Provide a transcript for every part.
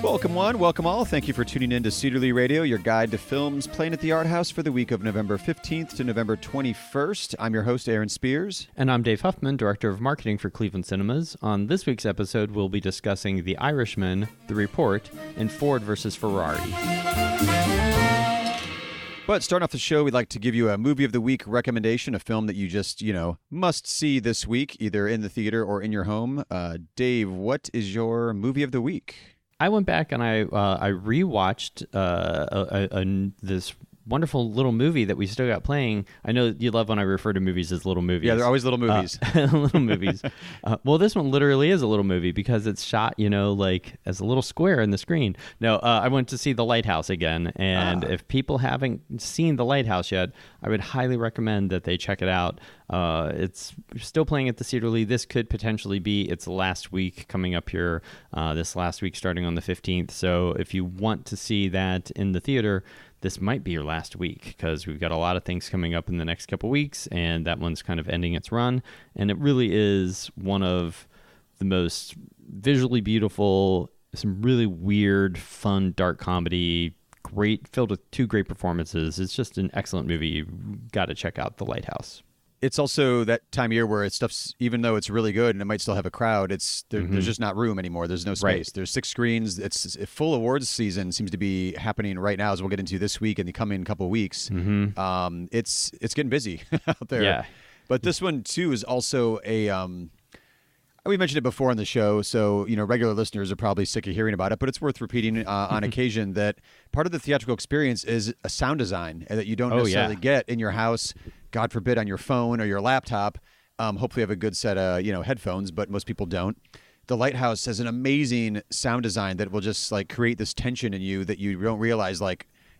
Welcome one, welcome all. Thank you for tuning in to Cedar Radio, your guide to films playing at the Art House for the week of November 15th to November 21st. I'm your host, Aaron Spears. And I'm Dave Huffman, Director of Marketing for Cleveland Cinemas. On this week's episode, we'll be discussing The Irishman, The Report, and Ford versus Ferrari. But starting off the show, we'd like to give you a movie of the week recommendation, a film that you just, must see this week, either in the theater or in your home. Dave, what is your movie of the week? I went back and I rewatched this wonderful little movie that we still got playing. I know you love when I refer to movies as little movies. Yeah, they're always little movies. Little movies. Well, this one literally is a little movie because it's shot, like as a little square in the screen. No, I went to see The Lighthouse again, and if people haven't seen The Lighthouse yet, I would highly recommend that they check it out. It's still playing at the Cedar. This could potentially be its last week coming up here, this last week starting on the 15th. So if you want to see that in the theater, this might be your last week because we've got a lot of things coming up in the next couple weeks, and that one's kind of ending its run. And it really is one of the most visually beautiful, some really weird, fun, dark comedy, great, filled with two great performances. It's just an excellent movie. You've got to check out The Lighthouse. It's also that time of year where stuff's, even though it's really good and it might still have a crowd, there's just not room anymore. There's no space. Right. There's 6 screens. It's a full awards season seems to be happening right now, as we'll get into this week and the coming couple of weeks. Mm-hmm. It's getting busy out there. Yeah. But this one too is also we mentioned it before on the show, so regular listeners are probably sick of hearing about it, but it's worth repeating on occasion that part of the theatrical experience is a sound design that you don't necessarily get in your house. God forbid on your phone or your laptop. Hopefully you have a good set of headphones, but most people don't. The Lighthouse has an amazing sound design that will just create this tension in you that you don't realize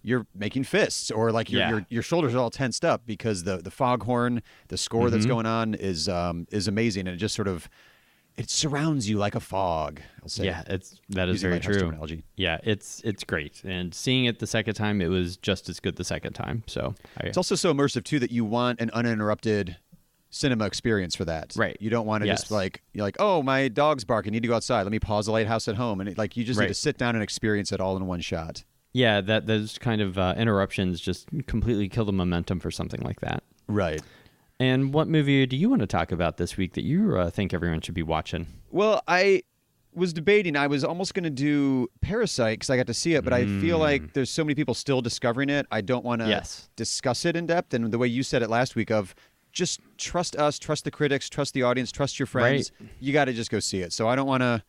you're making fists or your shoulders are all tensed up because the foghorn, the score that's going on is amazing, and it just sort of it surrounds you like a fog. I'll say. Yeah, that is very true. Terminology. Yeah, it's great, and seeing it the second time, it was just as good the second time. So it's also so immersive too that you want an uninterrupted cinema experience for that. Right. You don't want to just you're like, oh, my dog's barking, need to go outside. Let me pause The Lighthouse at home, and you just need to sit down and experience it all in one shot. Yeah, those kind of interruptions just completely kill the momentum for something like that. Right. And what movie do you want to talk about this week that you think everyone should be watching? Well, I was debating. I was almost going to do Parasite because I got to see it, but I feel like there's so many people still discovering it. I don't want to discuss it in depth. And the way you said it last week of just trust us, trust the critics, trust the audience, trust your friends. Right. You got to just go see it. So I don't want to.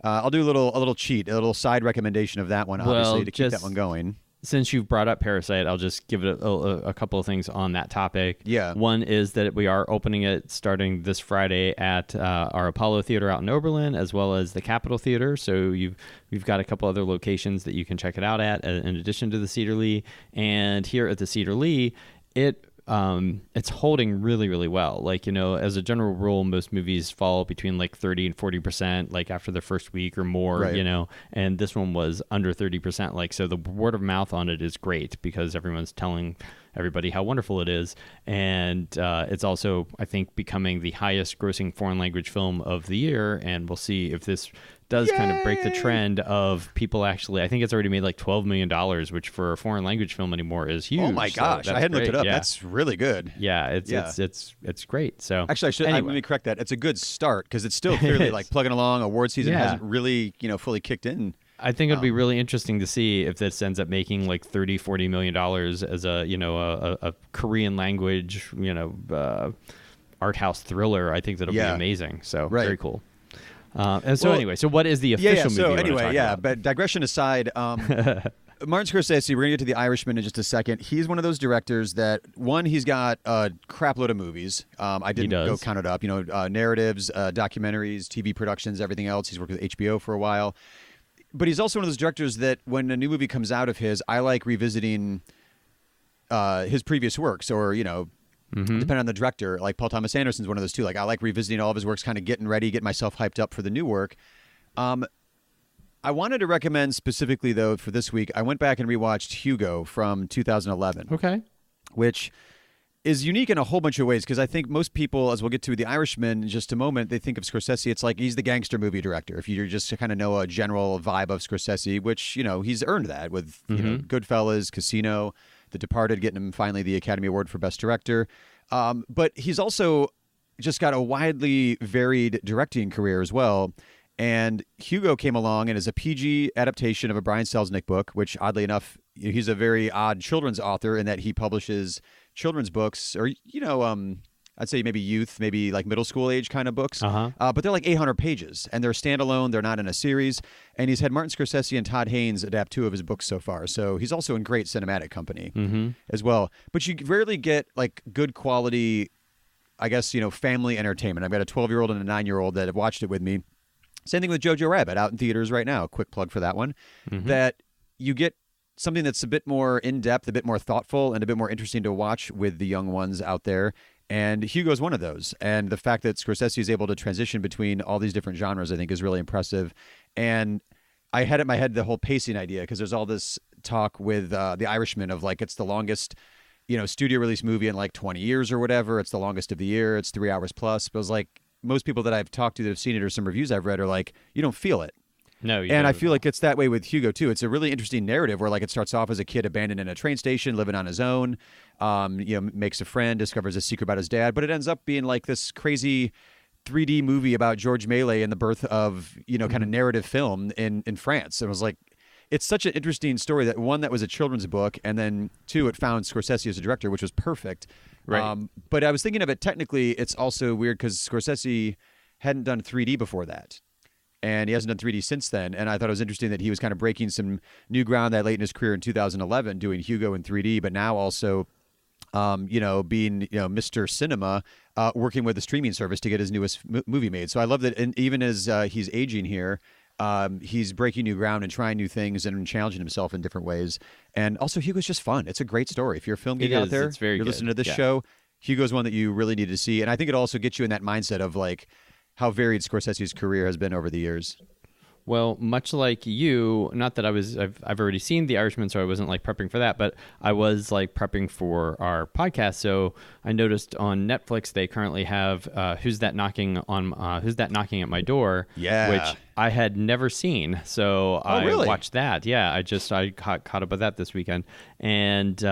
I'll do a little cheat, a little side recommendation of that one, obviously, to keep that one going. Since you've brought up Parasite, I'll just give it a couple of things on that topic. Yeah. One is that we are opening it starting this Friday at our Apollo Theater out in Oberlin, as well as the Capitol Theater. So we've got a couple other locations that you can check it out at, in addition to the Cedar Lee. And here at the Cedar Lee, it's holding really, really well. As a general rule, most movies fall between 30 and 40%, after the first week or more, right. And this one was under 30%. So the word of mouth on it is great because everyone's telling everybody how wonderful it is. And it's also, I think, becoming the highest grossing foreign language film of the year. And we'll see if this does kind of break the trend of people actually. I think it's already made $12 million, which for a foreign language film anymore is huge. Oh my gosh, I hadn't looked it up. Yeah. That's really good. Yeah, it's great. So actually, let me correct that. It's a good start because it's still clearly plugging along. Award season hasn't really fully kicked in. I think it'll be really interesting to see if this ends up making $30-40 million as a Korean language art house thriller. I think that'll be amazing. So very cool. So what is the official movie? So anyway, but digression aside, Martin Scorsese, we're going to get to The Irishman in just a second. He's one of those directors that, one, he's got a crap load of movies. I didn't go count it up. Narratives, documentaries, TV productions, everything else. He's worked with HBO for a while. But he's also one of those directors that when a new movie comes out of his, I like revisiting his previous works or, depending on the director. Like Paul Thomas Anderson's one of those too. I like revisiting all of his works, kind of getting ready, getting myself hyped up for the new work. I'm I wanted to recommend specifically, though, for this week, I went back and rewatched Hugo from 2011. Okay. Which is unique in a whole bunch of ways, because I think most people, as we'll get to The Irishman in just a moment, they think of Scorsese, it's like he's the gangster movie director. If you just kind of know a general vibe of Scorsese, which, he's earned that with, Goodfellas, Casino, The Departed, getting him finally the Academy Award for Best Director. But he's also just got a widely varied directing career as well. And Hugo came along and is a PG adaptation of a Brian Selznick book, which oddly enough, he's a very odd children's author in that he publishes children's books, or I'd say maybe youth, maybe like middle school age kind of books. But they're like 800 pages, and they're standalone. They're not in a series. And he's had Martin Scorsese and Todd Haynes adapt 2 of his books so far. So he's also in great cinematic company as well. But you rarely get like good quality, I guess, family entertainment. I've got a 12-year-old and a 9-year-old that have watched it with me. Same thing with Jojo Rabbit, out in theaters right now. Quick plug for that one. That you get something that's a bit more in-depth, a bit more thoughtful, and a bit more interesting to watch with the young ones out there. And Hugo's one of those. And the fact that Scorsese is able to transition between all these different genres, I think, is really impressive. And I had in my head the whole pacing idea, because there's all this talk with The Irishman of like, it's the longest, studio release movie in like 20 years or whatever. It's the longest of the year. It's 3 hours plus. But it was like, most people that I've talked to that have seen it, or some reviews I've read, are like, you don't feel it. No, you and don't I feel like it's that way with Hugo too. It's a really interesting narrative where like it starts off as a kid abandoned in a train station, living on his own, makes a friend, discovers a secret about his dad, but it ends up being like this crazy 3D movie about George Melee and the birth of, kind of narrative film in France. And it was like, it's such an interesting story that, one, that was a children's book, and then 2, it found Scorsese as a director, which was perfect. Right. But I was thinking of it, technically, it's also weird because Scorsese hadn't done 3D before that. And he hasn't done 3D since then. And I thought it was interesting that he was kind of breaking some new ground that late in his career in 2011, doing Hugo in 3D, but now also, being, Mr. Cinema, working with the streaming service to get his newest movie made. So I love that. And even as he's aging here, he's breaking new ground and trying new things and challenging himself in different ways. And also, Hugo's just fun. It's a great story. If you're a film geek out there, it's very you're good. listening to this show, Hugo's one that you really need to see. And I think it also gets you in that mindset of like how varied Scorsese's career has been over the years. Well, much like you, not that I've already seen The Irishman, so I wasn't like prepping for that, but I was like prepping for our podcast. So I noticed on Netflix they currently have Who's That Knocking at My Door? Yeah, which I had never seen. So I watched that. Yeah, I caught up with that this weekend, and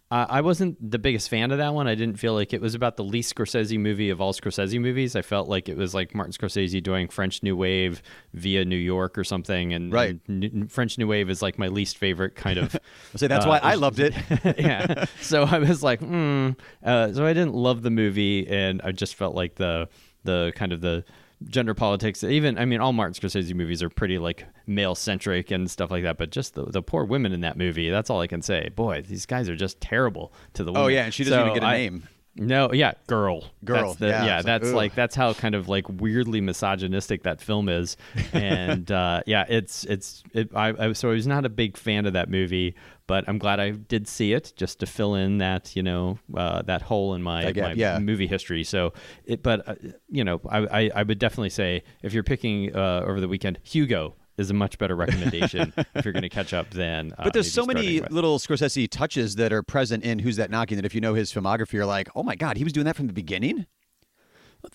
I wasn't the biggest fan of that one. I didn't feel like it was about the least Scorsese movie of all Scorsese movies. I felt like it was like Martin Scorsese doing French New Wave via New York or something. And, right. and French New Wave is like my least favorite kind of. I'll say that's why I loved it. Yeah. So I was like, so I didn't love the movie, and I just felt like the kind of the gender politics, all Martin Scorsese movies are pretty like male centric and stuff like that, but just the poor women in that movie, that's all I can say. Boy, these guys are just terrible to the women. Oh yeah, and she doesn't even get a name. No, yeah, girl. That's how kind of like weirdly misogynistic that film is, and so I was not a big fan of that movie, but I'm glad I did see it just to fill in that that hole in my movie history. So, I would definitely say if you're picking over the weekend, Hugo is a much better recommendation if you're going to catch up than. But there's so many little Scorsese touches that are present in Who's That Knocking that if you know his filmography, you're like, oh my God, he was doing that from the beginning?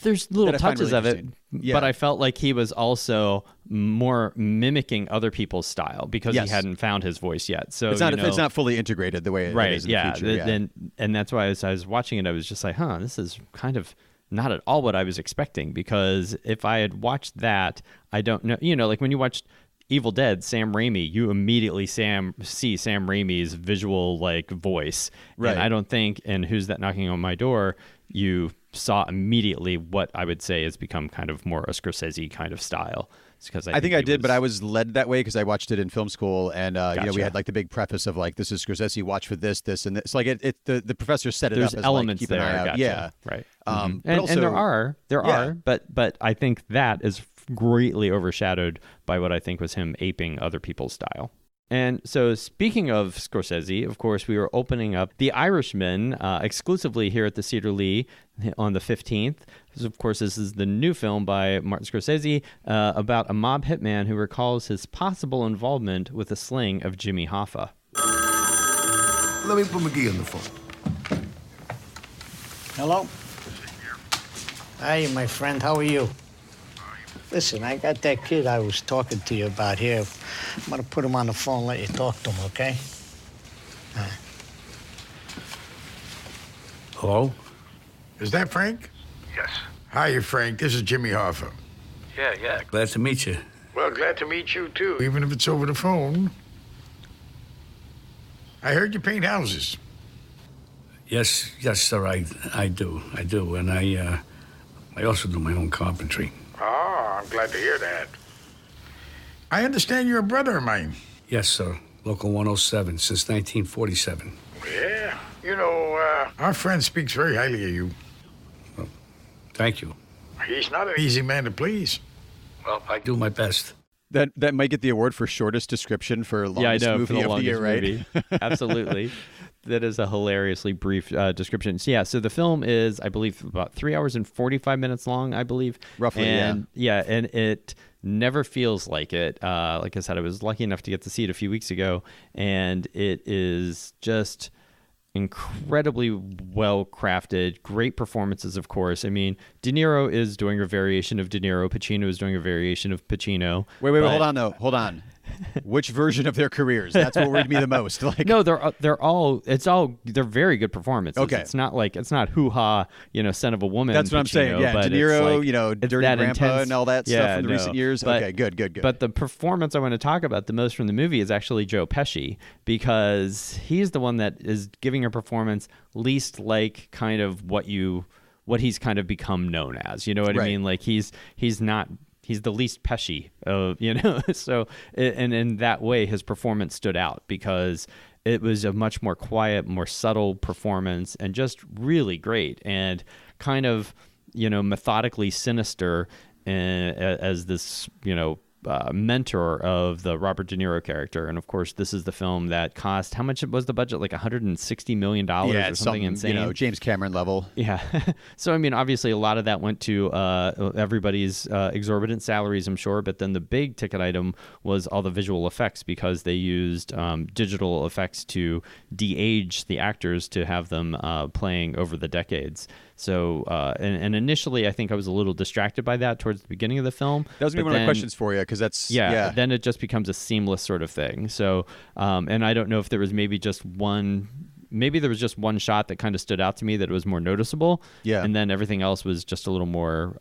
There's little touches of it, but I felt like he was also more mimicking other people's style because he hadn't found his voice yet. So it's not fully integrated the way it is in the future. And that's why as I was watching it, I was just like, this is kind of not at all what I was expecting, because if I had watched that, I don't know, like when you watched Evil Dead, Sam Raimi, you immediately see Sam Raimi's visual like voice. Right. And I don't think in Who's That Knocking on My Door, you saw immediately what I would say has become kind of more a Scorsese kind of style. Because I think I did, but I was led that way because I watched it in film school, and we had like the big preface of like, this is Scorsese, watch for this, and this. Like the professor set it There's up as elements like, keep there. an eye out. Gotcha. Yeah, right. And there are, but I think that is greatly overshadowed by what I think was him aping other people's style. And so speaking of Scorsese, of course, we were opening up The Irishman exclusively here at the Cedar Lee on the 15th Of course, this is the new film by Martin Scorsese about a mob hitman who recalls his possible involvement with the slaying of Jimmy Hoffa. Let me put McGee on the phone. Hello? Hey, my friend, how are you? Listen, I got that kid I was talking to you about here. I'm gonna put him on the phone and let you talk to him, okay? Hello? Is that Frank? Yes. Hi, Frank. This is Jimmy Hoffa. Yeah. Glad to meet you. Well, glad to meet you, too, even if it's over the phone. I heard you paint houses. Yes, sir, I do. And I also do my own carpentry. Oh, I'm glad to hear that. I understand you're a brother of mine. Yes, sir. Local 107 since 1947. Yeah. You know, our friend speaks very highly of you. Well, thank you. He's not an easy man to please. Well, I do my best. That might get the award for shortest description for longest movie of the year, right? Absolutely. That is a hilariously brief description. So the film is, I believe, about 3 hours and 45 minutes long, I believe. Roughly, and it never feels like it. Like I said, I was lucky enough to get to see it a few weeks ago, and it is just incredibly well crafted. Great performances, of course. I mean, De Niro is doing a variation of De Niro. Pacino is doing a variation of Pacino. Wait, hold on. Which version of their careers? That's what worried me the most. Like, no, they're very good performances. Okay. It's not hoo-ha, son of a woman. That's what I'm saying. Yeah, but De Niro, it's Dirty that Grandpa intense, and all that stuff from the recent years. But, okay, good. But the performance I want to talk about the most from the movie is actually Joe Pesci, because he's the one that is giving a performance least like kind of what he's kind of become known as. You know what I mean? Like he's the least Pesci, so, and in that way, his performance stood out because it was a much more quiet, more subtle performance and just really great and kind of, methodically sinister as this, mentor of the Robert De Niro character. And of course, this is the film that cost, how much was the budget? Like $160 million or something insane. James Cameron level. Yeah. So, I mean, obviously a lot of that went to everybody's exorbitant salaries, I'm sure. But then the big ticket item was all the visual effects, because they used digital effects to de-age the actors to have them playing over the decades. So, and initially, I think I was a little distracted by that towards the beginning of the film. That was one of my questions for you, because that's... Then it just becomes a seamless sort of thing. So, and I don't know if there was maybe there was just one shot that kind of stood out to me that it was more noticeable. Yeah. And then everything else was just a little more,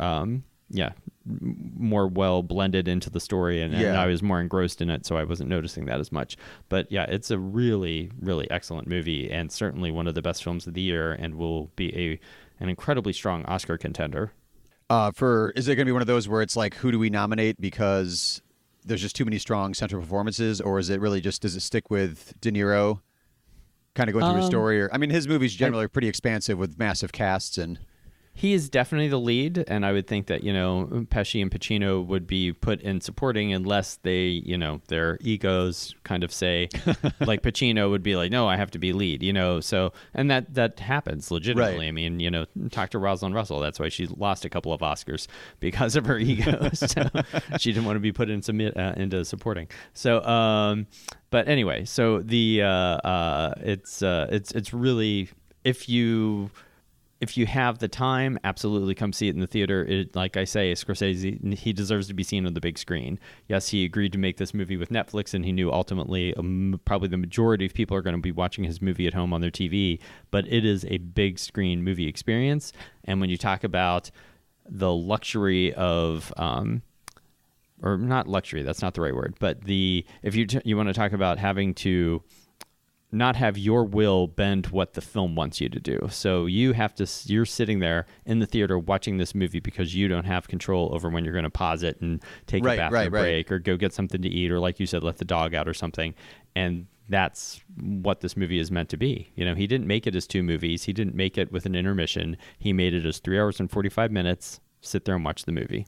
more well blended into the story, and I was more engrossed in it, so I wasn't noticing that as much. But yeah, it's a really, really excellent movie, and certainly one of the best films of the year, and will be an incredibly strong Oscar contender. Is it going to be one of those where it's like, who do we nominate because there's just too many strong central performances, or is it really just, does it stick with De Niro kind of going through his story? Or, I mean, his movies generally are pretty expansive with massive casts, and he is definitely the lead, and I would think that, Pesci and Pacino would be put in supporting unless they, their egos kind of say, like Pacino would be like, no, I have to be lead, so, and that happens legitimately. Right. I mean, talk to Rosalind Russell. That's why she lost a couple of Oscars, because of her ego. So she didn't want to be put into supporting. So, but anyway, so it's really, if you have the time, absolutely come see it in the theater. Like I say, Scorsese, he deserves to be seen on the big screen. Yes, he agreed to make this movie with Netflix, and he knew ultimately probably the majority of people are going to be watching his movie at home on their TV, but it is a big screen movie experience. And when you talk about the luxury of... or not luxury, that's not the right word, but if you want to talk about having to not have your will bend what the film wants you to do. So you're sitting there in the theater watching this movie because you don't have control over when you're going to pause it and take a bathroom break or go get something to eat, or like you said, let the dog out or something. And that's what this movie is meant to be. He didn't make it as two movies. He didn't make it with an intermission. He made it as 3 hours and 45 minutes. Sit there and watch the movie.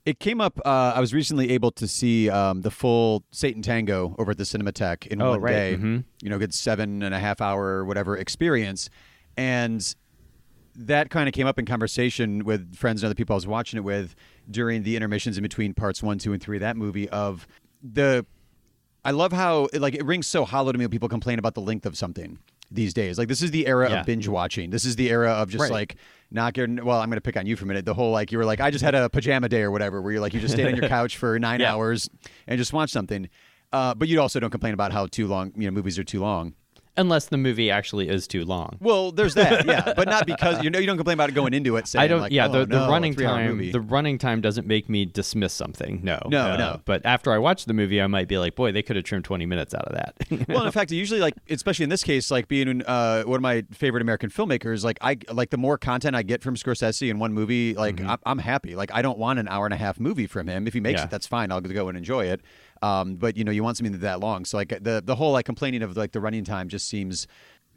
It came up, I was recently able to see the full Satan Tango over at the Cinematheque in one day. Mm-hmm. Good 7.5 hour whatever experience. And that kind of came up in conversation with friends and other people I was watching it with during the intermissions in between parts 1, 2, and 3 of that movie. I love how it rings so hollow to me when people complain about the length of something these days. Like, this is the era of binge watching. This is the era of just not getting. Well, I'm going to pick on you for a minute. The whole you were like, I just had a pajama day or whatever, where you just stayed on your couch for 9 hours and just watched something. But you also don't complain about how too long movies are too long. Unless the movie actually is too long. Well, there's that, yeah, but not because you don't complain about it going into it. Saying, I don't. The running 3-hour time. movie. The running time doesn't make me dismiss something. No. But after I watch the movie, I might be like, boy, they could have trimmed 20 minutes out of that. Well, in fact, usually especially in this case, being one of my favorite American filmmakers, the more content I get from Scorsese in one movie, I'm happy. I don't want an hour and a half movie from him. If he makes it, that's fine. I'll go and enjoy it. But you want something that long. So the whole complaining of the running time just seems,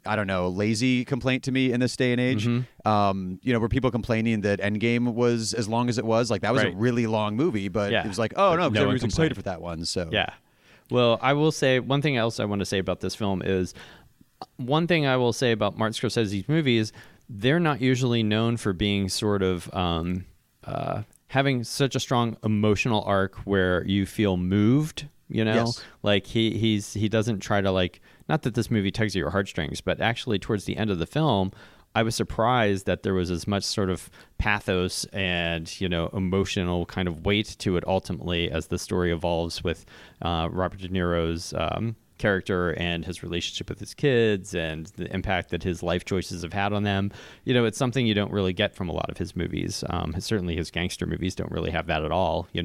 I don't know, lazy complaint to me in this day and age. Were people complaining that Endgame was as long as it was? That was a really long movie, but it was because everyone was excited for that one. So yeah. Well, I will say one thing else I want to say about this film is one thing I will say about Martin Scorsese's movies. They're not usually known for being sort of having such a strong emotional arc where you feel moved. Yes. He doesn't try to not that this movie tugs at your heartstrings, but actually towards the end of the film, I was surprised that there was as much sort of pathos and, emotional kind of weight to it ultimately as the story evolves with Robert De Niro's character and his relationship with his kids and the impact that his life choices have had on them. It's something you don't really get from a lot of his movies. Certainly his gangster movies don't really have that at all. You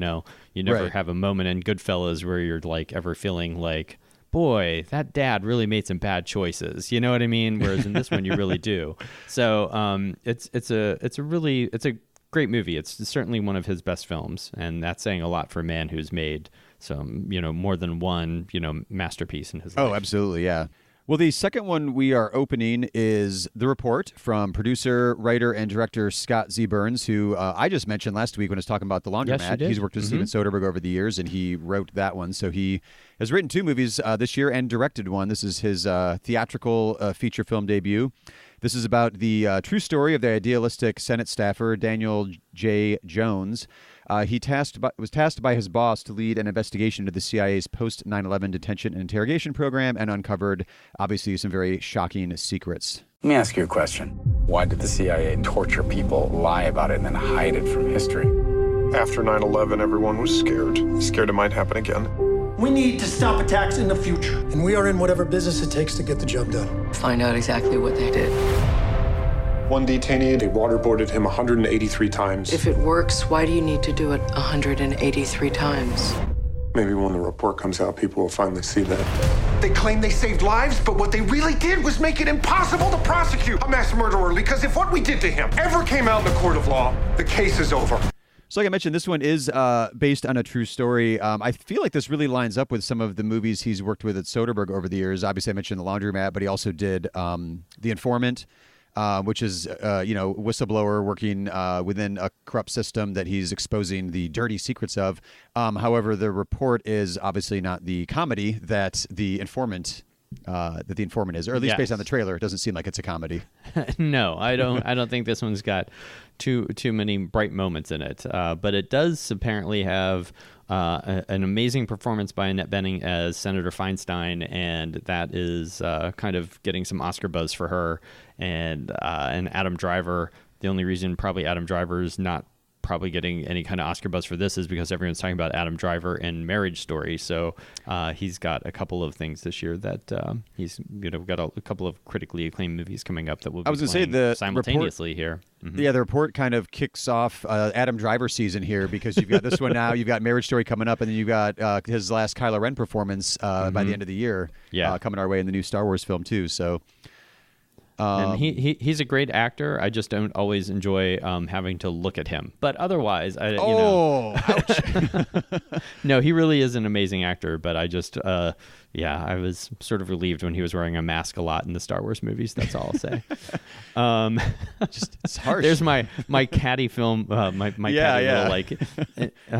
never have a moment in Goodfellas where you're ever feeling like, boy, that dad really made some bad choices. You know what I mean? Whereas in this one, you really do. So it's a great movie. It's certainly one of his best films, and that's saying a lot for a man who's made some, more than one, masterpiece in his life. Oh, absolutely, yeah. Well, the second one we are opening is The Report from producer, writer, and director Scott Z. Burns, who I just mentioned last week when I was talking about The Laundromat. Yes, you did. He's worked with Steven Soderbergh over the years, and he wrote that one. So he has written 2 movies this year and directed one. This is his theatrical feature film debut. This is about the true story of the idealistic Senate staffer, Daniel J. Jones. He was tasked by his boss to lead an investigation into the CIA's post-9/11 detention and interrogation program and uncovered, obviously, some very shocking secrets. Let me ask you a question. Why did the CIA torture people, lie about it, and then hide it from history? After 9/11, everyone was scared. Scared it might happen again. We need to stop attacks in the future. And we are in whatever business it takes to get the job done. Find out exactly what they did. One detainee, they waterboarded him 183 times. If it works, why do you need to do it 183 times? Maybe when the report comes out, people will finally see that. They claim they saved lives, but what they really did was make it impossible to prosecute a mass murderer, because if what we did to him ever came out in the court of law, the case is over. So like I mentioned, this one is based on a true story. I feel like this really lines up with some of the movies he's worked with at Soderbergh over the years. Obviously, I mentioned The Laundromat, but he also did The Informant, which is, whistleblower working within a corrupt system that he's exposing the dirty secrets of. However, The Report is obviously not the comedy that The Informant is, or at least based on the trailer, it doesn't seem like it's a comedy. No, I don't think this one's got too many bright moments in it. But it does apparently have an amazing performance by Annette Bening as Senator Feinstein, and that is kind of getting some Oscar buzz for her. And Adam Driver. The only reason probably Adam Driver is not probably getting any kind of Oscar buzz for this is because everyone's talking about Adam Driver in Marriage Story. So he's got a couple of things this year that he's got a couple of critically acclaimed movies coming up that will be simultaneously here. Mm-hmm. Yeah, The Report kind of kicks off Adam Driver season here because you've got this one now, you've got Marriage Story coming up, and then you've got his last Kylo Ren performance by the end of the year coming our way in the new Star Wars film too. So. And he's a great actor. I just don't always enjoy having to look at him. But otherwise, ouch. No, he really is an amazing actor. But I just, I was sort of relieved when he was wearing a mask a lot in the Star Wars movies. That's all I'll say. It's harsh. There's my catty film, my catty little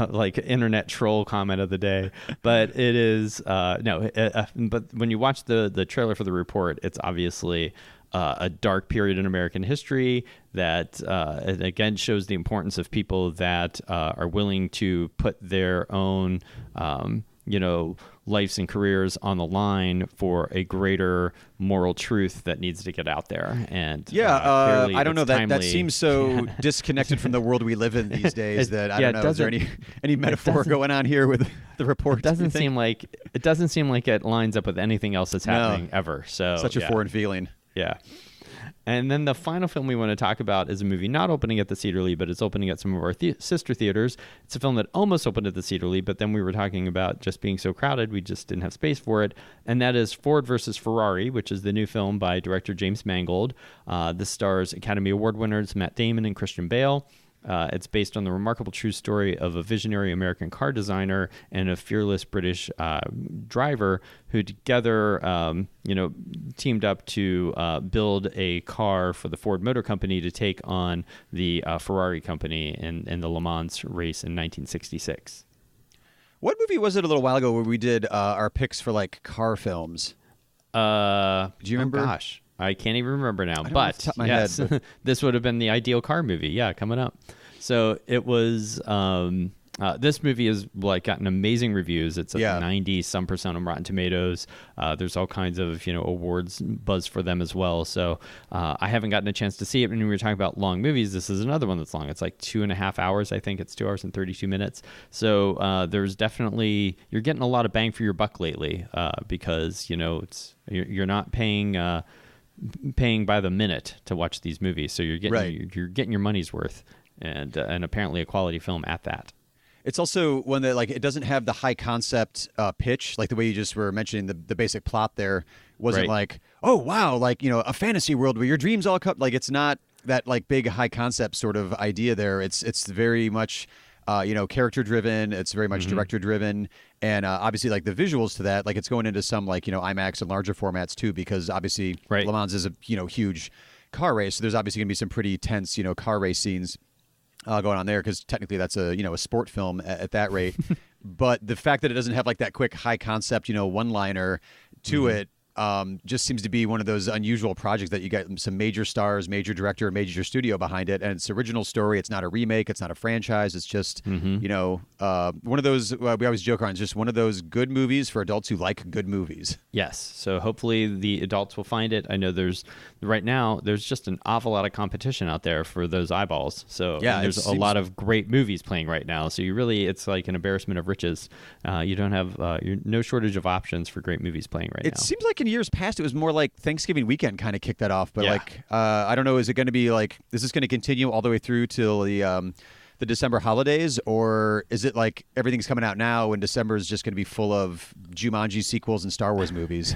like internet troll comment of the day. But it is but when you watch the trailer for The Report, it's obviously a dark period in American history that, it again, shows the importance of people that are willing to put their own, lives and careers on the line for a greater moral truth that needs to get out there. And I don't know, that seems so disconnected from the world we live in these days that I don't know. Is there any metaphor going on here with the report? It doesn't seem like it lines up with anything else that's happening ever. So such a foreign feeling. Yeah. And then the final film we want to talk about is a movie not opening at the Cedar Lee, but it's opening at some of our sister theaters. It's a film that almost opened at the Cedar Lee, but then we were talking about just being so crowded, we just didn't have space for it. And that is Ford versus Ferrari, which is the new film by director James Mangold. This stars Academy Award winners Matt Damon and Christian Bale. It's based on the remarkable true story of a visionary American car designer and a fearless British driver who together, teamed up to build a car for the Ford Motor Company to take on the Ferrari company in the Le Mans race in 1966. What movie was it a little while ago where we did our picks for like car films? Do you remember? Oh gosh. I can't even remember now, but off the top of my head, this would have been the ideal car movie. Yeah, coming up. So it was. This movie has gotten amazing reviews. It's at 90% on Rotten Tomatoes. There's all kinds of awards buzz for them as well. So I haven't gotten a chance to see it. When we were talking about long movies, this is another one that's long. It's like 2.5 hours. I think it's 2 hours and 32 minutes. So there's definitely you're getting a lot of bang for your buck lately because you're not paying by the minute to watch these movies, so you're getting your money's worth, and apparently a quality film at that. It's also one that it doesn't have the high concept pitch, like the way you just were mentioning. The basic plot there wasn't oh wow, a fantasy world where your dreams all come. It's not that big high concept sort of idea there. It's very much character driven. It's very much director driven. And obviously, the visuals to that, it's going into some IMAX and larger formats too, because obviously Le Mans is a huge car race. So there's obviously going to be some pretty tense car race scenes going on there, because technically that's a sport film at that rate. But the fact that it doesn't have that quick high concept one liner to it just seems to be one of those unusual projects that you get some major stars, major director, major studio behind it, and it's original story. It's not a remake. It's not a franchise. It's just one of those. We always joke around. It's just one of those good movies for adults who like good movies. Yes. So hopefully the adults will find it. I know there's just an awful lot of competition out there for those eyeballs. So there's a lot of great movies playing right now. So it's like an embarrassment of riches. You don't have no shortage of options for great movies playing right now. It seems like in years past it was more like Thanksgiving weekend kind of kicked that off, but I don't know, is it going to be is this going to continue all the way through till the December holidays, or is it everything's coming out now and December is just going to be full of Jumanji sequels and Star Wars movies?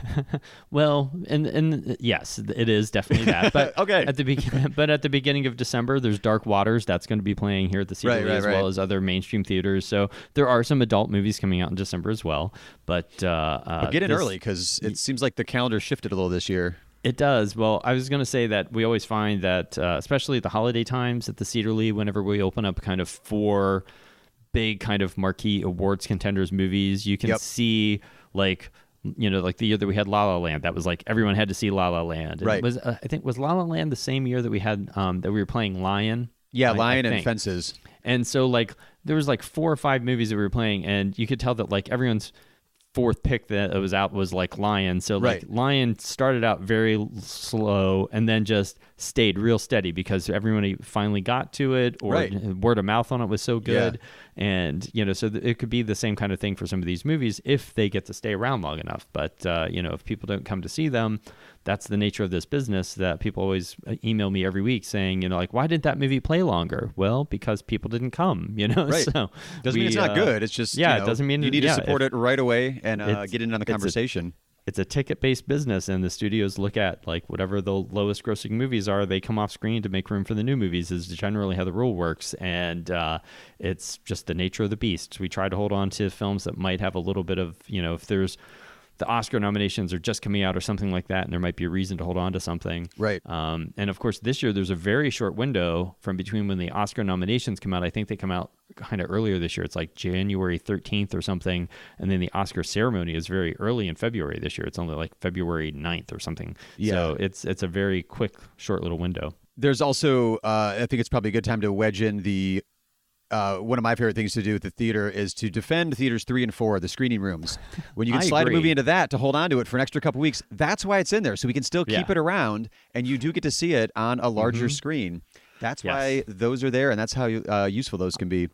Well, and yes, it is definitely that. But okay. At the beginning of December, there's Dark Waters that's going to be playing here at the Cedar Lee, as well as other mainstream theaters. So there are some adult movies coming out in December as well. But get in early, because it seems like the calendar shifted a little this year. It does. Well, I was going to say that we always find that, especially at the holiday times at the Cedar Lee, whenever we open up kind of 4 big kind of marquee awards contenders movies, you can see the year that we had La La Land, that was everyone had to see La La Land. And right. It was, I think, was La La Land the same year that we had that we were playing Lion? Yeah, Lion and Fences. And so there was 4 or 5 movies that we were playing, and you could tell that everyone's 4th pick that was out was Lion. So Lion started out very slow and then just stayed real steady because everyone finally got to it, or word of mouth on it was so good. Yeah. And, so it could be the same kind of thing for some of these movies if they get to stay around long enough. But, if people don't come to see them, that's the nature of this business, that people always email me every week saying, why didn't that movie play longer? Well, because people didn't come, Right. So doesn't mean it's not good. It's just, it doesn't mean you need to support it right away and get in on the conversation. It's a ticket-based business, and the studios look at whatever the lowest grossing movies are, they come off screen to make room for the new movies, is generally how the rule works. And it's just the nature of the beast. We try to hold on to films that might have a little bit of, if there's the Oscar nominations are just coming out or something like that, and there might be a reason to hold on to something. Right. And of course, this year there's a very short window from between when the Oscar nominations come out. I think they come out kind of earlier this year. It's like January 13th or something. And then the Oscar ceremony is very early in February this year. It's only like February 9th or something. Yeah. So it's a very quick, short little window. There's also, I think it's probably a good time to wedge in the one of my favorite things to do at the theater is to defend theaters 3 and 4, the screening rooms. When you can slide a movie into that to hold on to it for an extra couple weeks, that's why it's in there. So we can still keep it around, and you do get to see it on a larger screen. That's why those are there, and that's how useful those can be.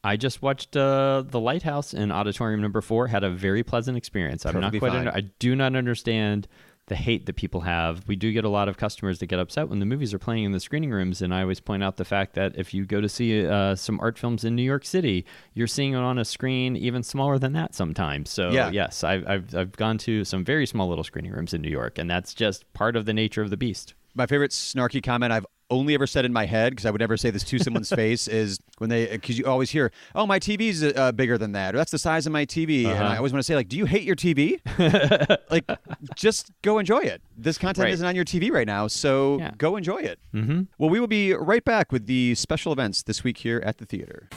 I just watched The Lighthouse in Auditorium number 4. Had a very pleasant experience. I'm not quite. I do not understand the hate that people have. We do get a lot of customers that get upset when the movies are playing in the screening rooms, and I always point out the fact that if you go to see some art films in New York City, you're seeing it on a screen even smaller than that sometimes. So yes, I've gone to some very small little screening rooms in New York, and that's just part of the nature of the beast. My favorite snarky comment I've only ever said in my head, because I would never say this to someone's face, is when because you always hear, oh, my TV's bigger than that, or that's the size of my TV. And I always want to say, like, do you hate your TV? Like, just go enjoy it. This content isn't on your TV right now, so go enjoy it. Mm-hmm. Well, we will be right back with the special events this week here at the theater.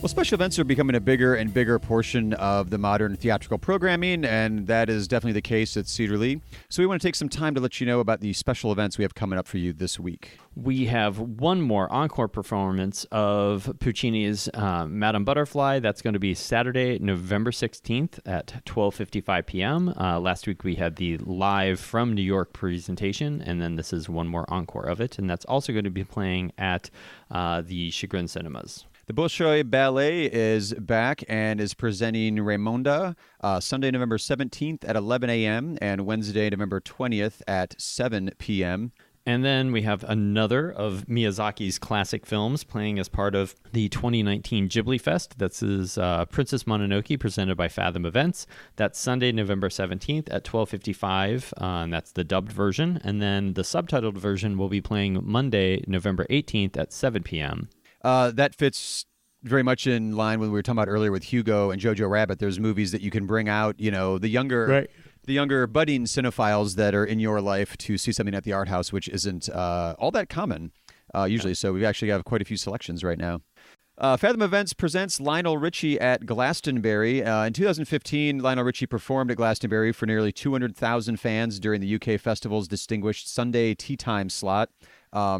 Well, special events are becoming a bigger and bigger portion of the modern theatrical programming, and that is definitely the case at Cedar Lee. So we want to take some time to let you know about the special events we have coming up for you this week. We have one more encore performance of Puccini's Madame Butterfly. That's going to be Saturday, November 16th at 12:55 p.m. Last week we had the live from New York presentation, and then this is one more encore of it, and that's also going to be playing at the Chagrin Cinemas. The Bolshoi Ballet is back and is presenting Raimonda Sunday, November 17th at 11 a.m. and Wednesday, November 20th at 7 p.m. And then we have another of Miyazaki's classic films playing as part of the 2019 Ghibli Fest. This is Princess Mononoke, presented by Fathom Events. That's Sunday, November 17th at 12:55, and that's the dubbed version. And then the subtitled version will be playing Monday, November 18th at 7 p.m. That fits very much in line with what we were talking about earlier with Hugo and Jojo Rabbit. There's movies that you can bring out, you know, the younger budding cinephiles that are in your life to see something at the art house, which isn't all that common usually. So we actually have quite a few selections right now. Fathom Events presents Lionel Richie at Glastonbury. In 2015, Lionel Richie performed at Glastonbury for nearly 200,000 fans during the UK festival's distinguished Sunday tea time slot.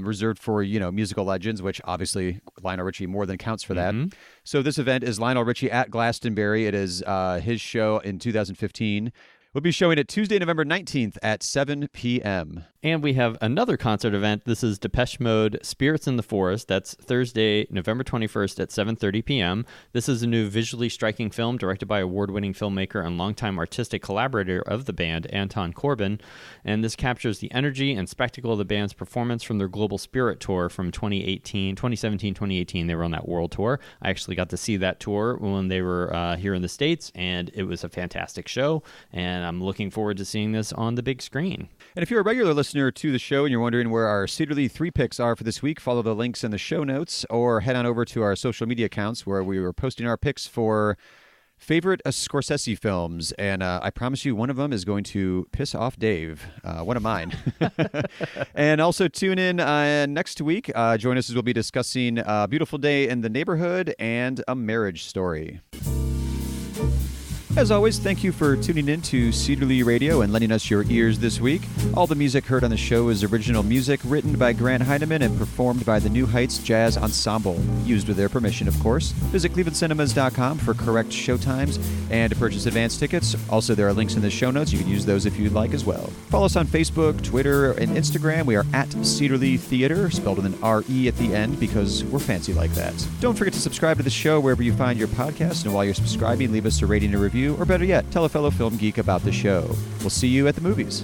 Reserved for, musical legends, which obviously Lionel Richie more than counts for that. So this event is Lionel Richie at Glastonbury. It is his show in 2015. We'll be showing it Tuesday, November 19th at 7 p.m. And we have another concert event. This is Depeche Mode, Spirits in the Forest. That's Thursday, November 21st at 7:30 p.m. This is a new visually striking film directed by award-winning filmmaker and longtime artistic collaborator of the band, Anton Corbijn. And this captures the energy and spectacle of the band's performance from their Global Spirit Tour from 2017-2018. They were on that world tour. I actually got to see that tour when they were here in the States, and it was a fantastic show. And I'm looking forward to seeing this on the big screen. And if you're a regular listener to the show and you're wondering where our Cedar Lee 3 picks are for this week, follow the links in the show notes or head on over to our social media accounts where we were posting our picks for favorite Scorsese films. And I promise you one of them is going to piss off Dave, one of mine. And also tune in next week. Join us as we'll be discussing A Beautiful Day in the Neighborhood and A Marriage Story. As always, thank you for tuning in to Cedar Lee Radio and lending us your ears this week. All the music heard on the show is original music written by Grant Heineman and performed by the New Heights Jazz Ensemble, used with their permission, of course. Visit clevelandcinemas.com for correct showtimes and to purchase advance tickets. Also, there are links in the show notes. You can use those if you'd like as well. Follow us on Facebook, Twitter, and Instagram. We are at Cedar Lee Theater, spelled with an R-E at the end because we're fancy like that. Don't forget to subscribe to the show wherever you find your podcast, and while you're subscribing, leave us a rating and review, or better yet, tell a fellow film geek about the show. We'll see you at the movies.